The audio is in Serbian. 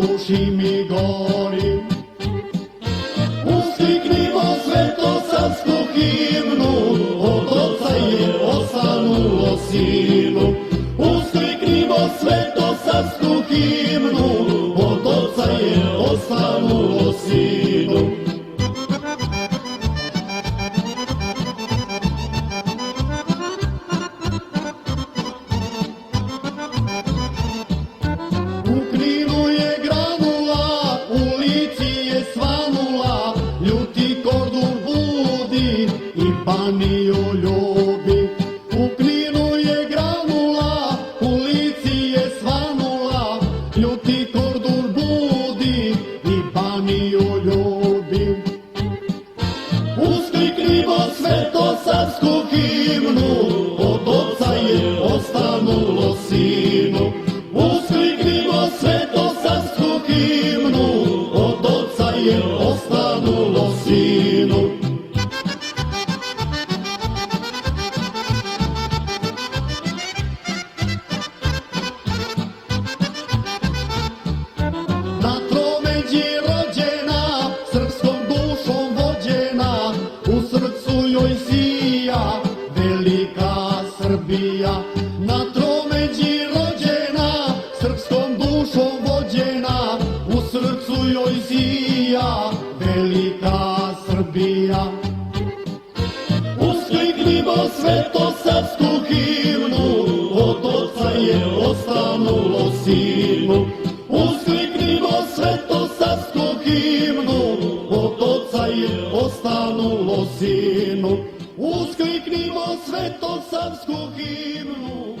duši mi gori. Uskliknimo svetosavsku himnu, od oca je osanulo sinu. Uskliknimo svetosavsku himnu, od oca je osanulo sinu. U Kninu je granula, u Lici je svanula, ljuti kordur budi i paniju ljubi. U Kninu je granula, u Lici je svanula, ljuti kordur budi i paniju ljubi. Uskliknimo svetosavsku himnu, od oca je ostanulo sinu. Uskliknimo svetosavsku himnu, od oca je ostanulo sinu. Na tromeđi rođena, srpskom dušom vođena, u srcu joj sija velika Srbija. Na tromeđi rođena, srpskom dušom vođena, u srcu joj sija velika Srbija. Uskliknimo svetosavsku himnu, od oca je ostanulo sinu. Uskliknimo svetosavsku himnu, od oca je ostanulo sinu. Uskliknimo svetosavsku himnu.